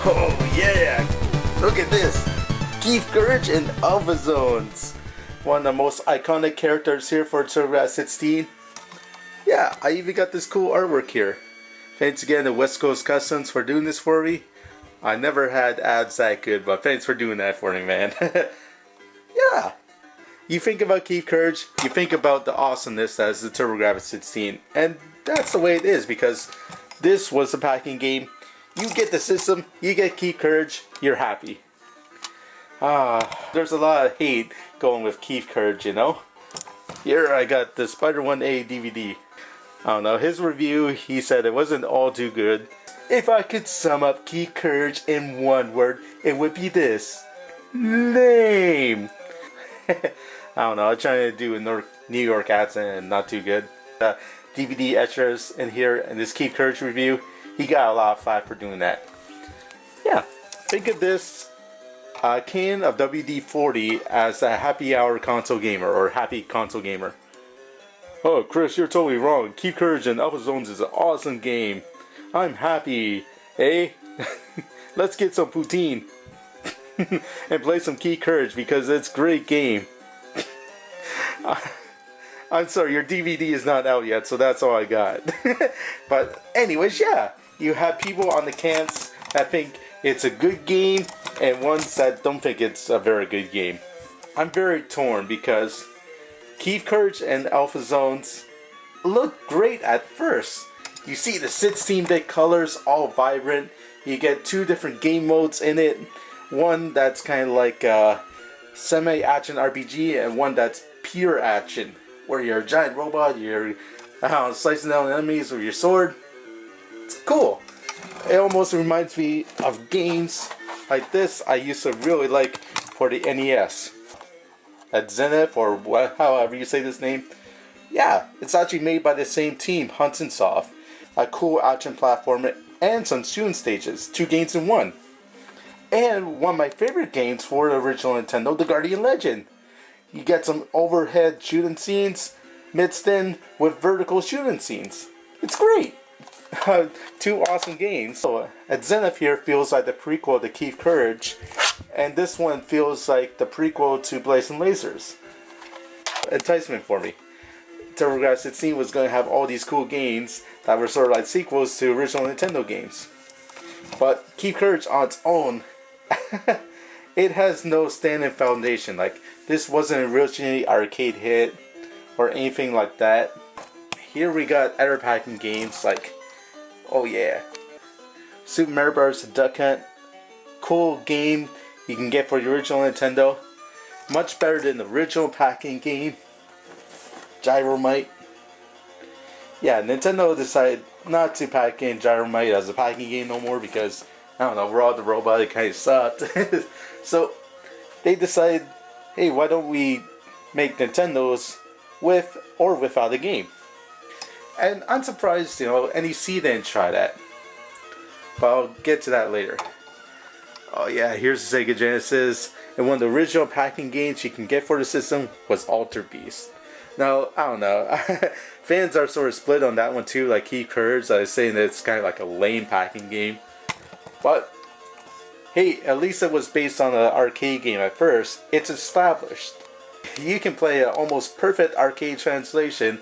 Oh yeah! Look at this! Keith Courage and Alpha Zones! One of the most iconic characters here for TurboGrafx 16. Yeah, I even got this cool artwork here. Thanks again to West Coast Customs for doing this for me. I never had ads that good, but thanks for doing that for me, man. Yeah! You think about Keith Courage, you think about the awesomeness that is the TurboGrafx 16. And that's the way it is, because this was a packing game. You get the system, you get Keith Courage, you're happy. There's a lot of hate going with Keith Courage, you know? Here I got the Spider-1A DVD. I don't know, his review, he said it wasn't all too good. If I could sum up Keith Courage in one word, it would be this. Lame. I don't know, I'm trying to do a New York accent and not too good. DVD extras in here in this Keith Courage review, he got a lot of flack for doing that. Yeah, think of this King of WD-40 as a happy hour console gamer or happy console gamer. Oh, Chris, you're totally wrong. Keith Courage and Alpha Zones is an awesome game. I'm happy, eh? Let's get some poutine and play some Keith Courage because it's a great game. I'm sorry, your DVD is not out yet, so that's all I got. But anyways, yeah, you have people on the cans that think it's a good game and ones that don't think it's a very good game. I'm very torn because Keith Courage and Alpha Zones look great at first. You see the 16-bit colors, all vibrant. You get two different game modes in it. One that's kind of like a semi-action RPG and one that's pure action, where you're a giant robot, you're slicing down enemies with your sword. It's cool. It almost reminds me of games like this I used to really like for the NES. At Zenith, or however you say this name. Yeah, it's actually made by the same team, Hudson Soft. A cool action platformer and some shooting stages. 2 games in one. And one of my favorite games for the original Nintendo, The Guardian Legend. You get some overhead shooting scenes mixed in with vertical shooting scenes. It's great. 2 awesome games. So, at Zenith here feels like the prequel to Keith Courage, and this one feels like the prequel to Blazing Lasers. Enticement for me. TurboGrafx 16 was going to have all these cool games that were sort of like sequels to original Nintendo games. But Keith Courage on its own, it has no standing foundation. Like, this wasn't originally arcade hit or anything like that. Here we got other packing games like, oh yeah, Super Mario Bros. Duck Hunt. Cool game you can get for the original Nintendo. Much better than the original packing game. Gyromite. Yeah, Nintendo decided not to pack in Gyromite as a packing game no more because, I don't know, Raw the Robot, it kind of sucked. So, they decided, hey, why don't we make Nintendos with or without a game? And I'm surprised, you know, NEC didn't try that. But I'll get to that later. Oh yeah, here's the Sega Genesis. And one of the original packing games you can get for the system was Alter Beast. Now, I don't know. Fans are sort of split on that one too, like Keith Courage. I was saying that it's kind of like a lame packing game. But, hey, at least it was based on an arcade game at first. It's established. You can play an almost perfect arcade translation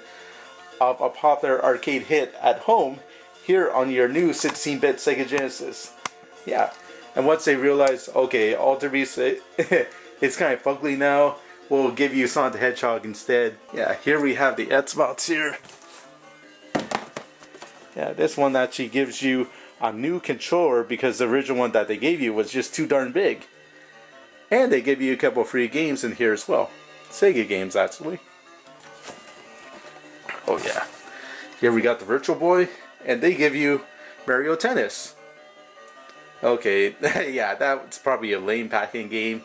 of a popular arcade hit at home here on your new 16-bit Sega Genesis. Yeah, and once they realize, okay, Alter Beast, it's kind of fugly now, we'll give you Sonic the Hedgehog instead. Yeah, here we have the Xbox here. Yeah, this one actually gives you a new controller because the original one that they gave you was just too darn big. And they give you a couple free games in here as well. Sega games, actually. Oh yeah. Here we got the Virtual Boy, and they give you Mario Tennis. Okay, yeah, that's probably a lame packing game.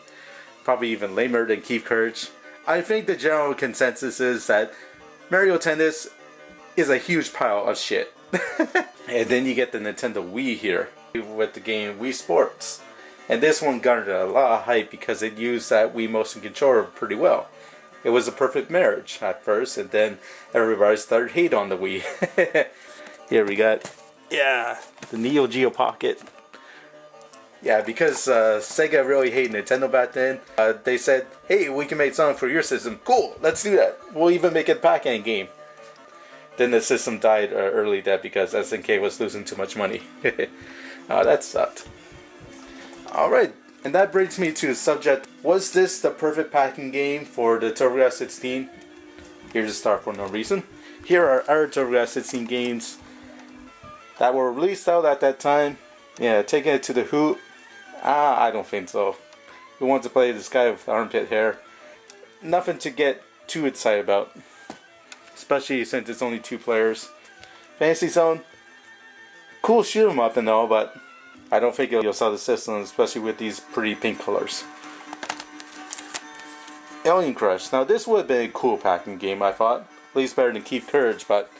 Probably even lamer than Keith Courage. I think the general consensus is that Mario Tennis is a huge pile of shit. And then you get the Nintendo Wii here with the game Wii Sports. And this one garnered a lot of hype because it used that Wii motion controller pretty well. It was a perfect marriage at first, and then everybody started hate on the Wii. Here we got, yeah, the Neo Geo Pocket. Yeah, because Sega really hated Nintendo back then. They said, hey, we can make something for your system. Cool, let's do that. We'll even make it a Pac-Man game. Then the system died early dead because SNK was losing too much money. That sucked. Alright, and that brings me to the subject. Was this the perfect Pac-Man game for the TurboGrafx 16? Here's a star for no reason. Here are our TurboGrafx 16 games that were released out at that time. Yeah, taking it to the hoot. I don't think so. Who wants to play this guy with armpit hair? Nothing to get too excited about. Especially since it's only 2 players. Fantasy Zone, cool shoot 'em up and all, but I don't think you'll sell the system, especially with these pretty pink colors. Alien Crush. Now this would have been a cool Pac-Man game, I thought. At least better than Keep Courage, but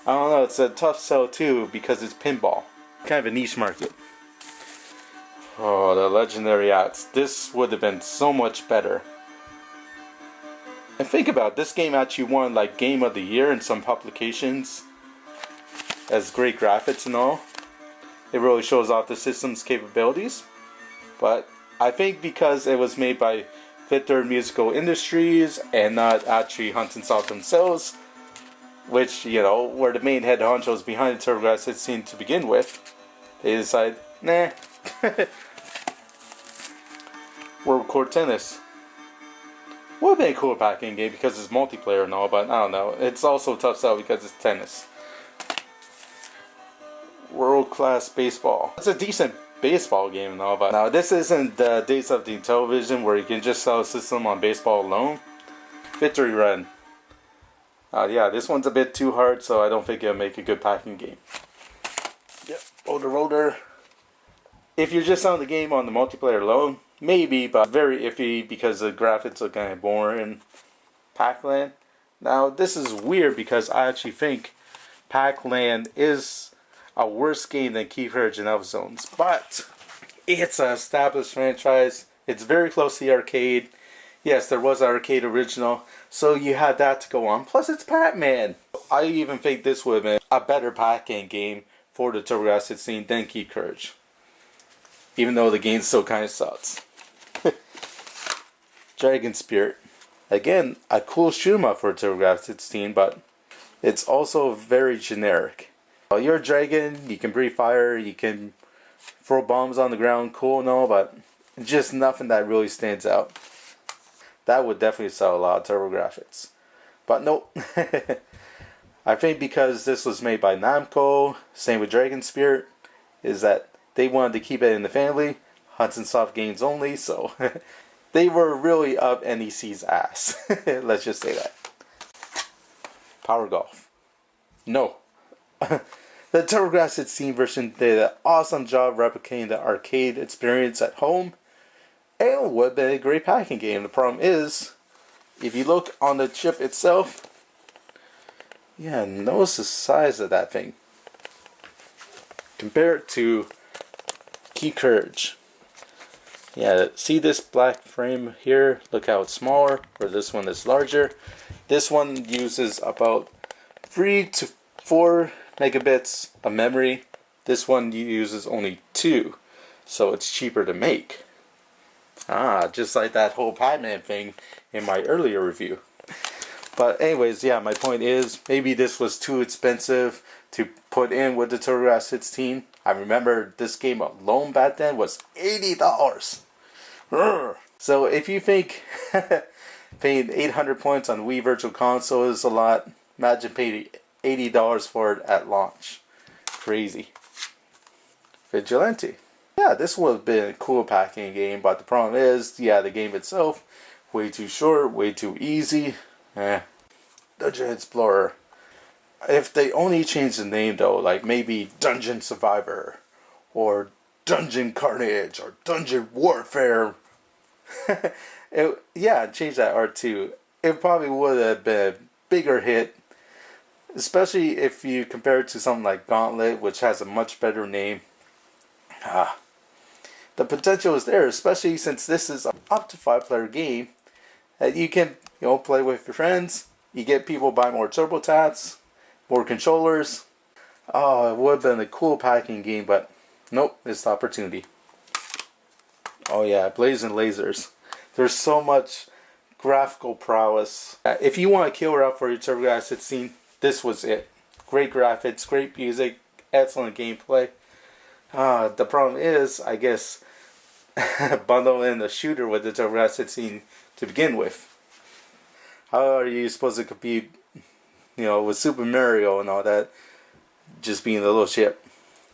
I don't know, it's a tough sell too because it's pinball. Kind of a niche market. Oh, the legendary acts. This would have been so much better. And think about it, this game actually won like Game of the Year in some publications. Has great graphics and all. It really shows off the system's capabilities. But I think because it was made by Fifth Third Musical Industries and not actually Hudson Soft themselves, which, you know, were the main head honchos behind the TurboGrafx 16 to begin with, they decided, nah. World Court Tennis. Would have been a cool Pac-Man game because it's multiplayer and all, but I don't know. It's also a tough sell because it's tennis. World Class Baseball. It's a decent baseball game and all, but now this isn't the days of the television where you can just sell a system on baseball alone. Victory Run. Yeah, this one's a bit too hard, so I don't think it'll make a good Pac-Man game. Yep, Roller. If you're just selling the game on the multiplayer alone, maybe, but very iffy because the graphics are kind of boring. Pac-Land. Now, this is weird because I actually think Pac-Land is a worse game than Keep Courage and Elf Zones, but it's an established franchise. It's very close to the arcade. Yes, there was an arcade original, so you had that to go on. Plus, it's Pac-Man. I even think this would have been a better Pac-Man game for the TurboGrafx 16 than Keep Courage, even though the game still kind of sucks. Dragon Spirit. Again, a cool shoot 'em up for TurboGrafx 16, but it's also very generic. You're a dragon, you can breathe fire, you can throw bombs on the ground, cool and all, but just nothing that really stands out. That would definitely sell a lot of TurboGrafx. But nope. I think because this was made by Namco, same with Dragon Spirit, is that they wanted to keep it in the family, Hudson Soft Games only, so they were really up NEC's ass. Let's just say that. Power Golf. No. The TurboGrafx 16 version did an awesome job replicating the arcade experience at home. And it would have been a great Pac-Man game. The problem is, if you look on the chip itself, yeah, notice the size of that thing. Compare it to Keep Courage. Yeah, see this black frame here? Look how it's smaller, or this one is larger. This one uses about 3 to 4 megabits of memory. This one uses only 2, so it's cheaper to make. Just like that whole Pac-Man thing in my earlier review. But anyways, yeah, my point is, maybe this was too expensive to put in with the TurboGrafx 16. I remember this game alone back then was $80. Urgh. So if you think paying 800 points on Wii Virtual Console is a lot, imagine paying $80 for it at launch. Crazy. Vigilante. Yeah, this would have been a cool Pac-Man game, but the problem is, yeah, the game itself, way too short, way too easy. Dungeon Explorer. If they only changed the name though, like maybe Dungeon Survivor, or Dungeon Carnage, or Dungeon Warfare. Change that art too. It probably would have been a bigger hit, especially if you compare it to something like Gauntlet, which has a much better name. The potential is there, especially since this is an up to 5-player game that you can, play with your friends. You get people buy more TurboTaps, more controllers. Oh, it would have been a cool Pac-Man game, but nope, missed opportunity. Oh yeah, blazing lasers. There's so much graphical prowess. If you want a killer app for your TurboGrafx-16, this was it. Great graphics, great music, excellent gameplay. The problem is, I guess, bundle in the shooter with the TurboGrafx-16 to begin with. How are you supposed to compete, with Super Mario and all that, just being a little ship?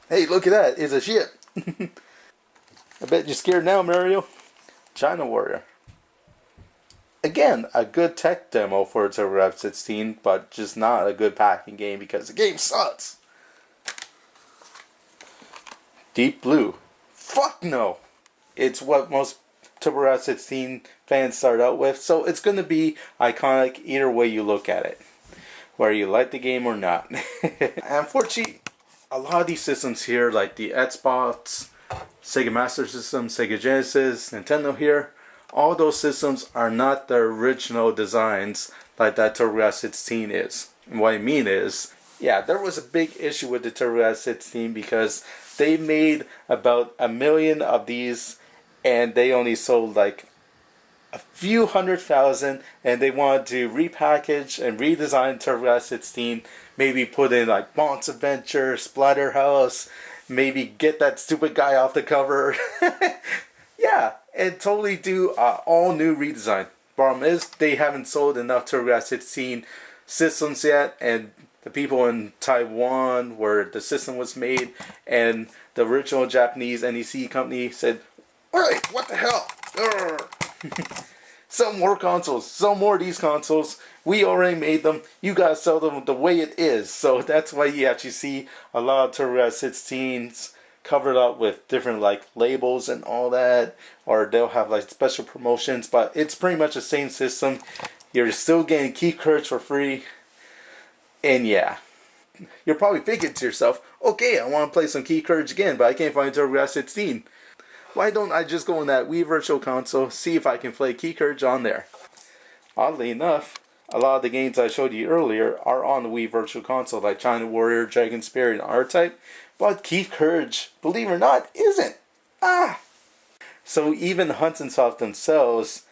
Hey, look at that! It's a ship. I bet you're scared now, Mario. China Warrior. Again, a good tech demo for TurboGrafx-16, but just not a good packing game because the game sucks. Deep Blue. Fuck no! It's what most TurboGrafx-16 fans start out with, so it's going to be iconic either way you look at it. Whether you like the game or not. Unfortunately, a lot of these systems here, like the Xbox, Sega Master System, Sega Genesis, Nintendo here, all those systems are not the original designs like that TurboGrafx-16 is. And what I mean is, yeah, there was a big issue with the TurboGrafx-16 because they made about 1 million of these and they only sold like a few 100,000, and they wanted to repackage and redesign TurboGrafx-16, maybe put in like Bonk's Adventure, Splatterhouse, maybe get that stupid guy off the cover. Yeah, and totally do all new redesign. Problem is, they haven't sold enough TurboGrafx-16 systems yet, and the people in Taiwan where the system was made and the original Japanese NEC company said, "Alright, what the hell? Sell more consoles, sell more of these consoles. We already made them. You gotta sell them the way it is." So that's why you actually see a lot of TurboGrafx-16s covered up with different like labels and all that, or they'll have like special promotions, but it's pretty much the same system. You're still getting Keith Courage for free. And yeah, you're probably thinking to yourself, okay, I want to play some Keith Courage again, but I can't find TurboGrafx-16. Why don't I just go in that Wii Virtual Console, see if I can play Keith Courage on there? Oddly enough, a lot of the games I showed you earlier are on the Wii Virtual Console, like China Warrior, Dragon Spirit, and R-Type, but Keith Courage, believe it or not, isn't. So even Hudson Soft themselves,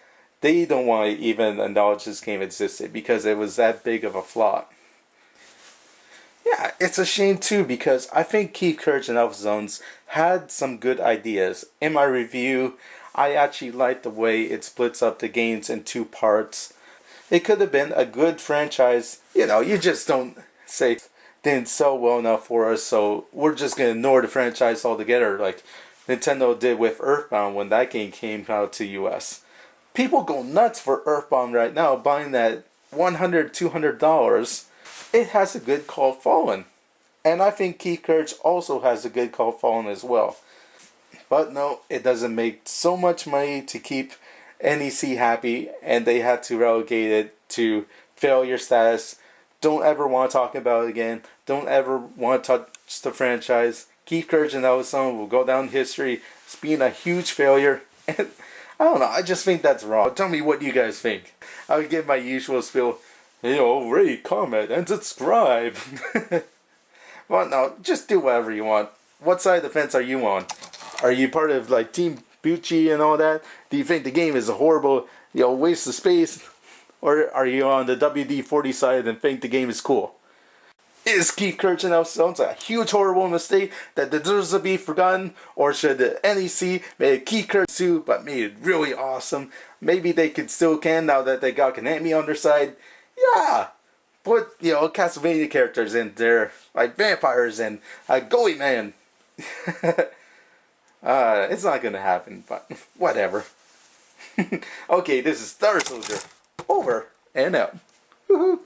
they don't want to even acknowledge this game existed because it was that big of a flop. Yeah, it's a shame too because I think Keith Courage and Alpha Zones had some good ideas. In my review, I actually liked the way it splits up the games in 2 parts. It could have been a good franchise. You just don't say didn't sell well enough for us, so we're just going to ignore the franchise altogether like Nintendo did with Earthbound when that game came out to US. People go nuts for Earthbound right now, buying that $100, $200. It has a good cult following. And I think Keith Courage also has a good cult following as well. But no, it doesn't make so much money to keep NEC happy, and they had to relegate it to failure status. Don't ever want to talk about it again. Don't ever want to touch the franchise. Keith Courage and Alpha Zones will go down in history as being a huge failure. And I don't know, I just think that's wrong. Tell me what you guys think. I would give my usual spiel. Rate, comment, and subscribe. Well, no, just do whatever you want. What side of the fence are you on? Are you part of like Team Bucci and all that? Do you think the game is a horrible, waste of space? Or are you on the WD-40 side and think the game is cool? Is Keith Courage and Alpha Zones a huge horrible mistake that deserves to be forgotten? Or should the NEC make Keith Courage 2 but made it really awesome? Maybe they still can now that they got Konami on their side. Yeah, put Castlevania characters in there, like vampires and Goey Man. It's not gonna happen, but whatever. Okay, this is Star Soldier. Over and out. Woohoo!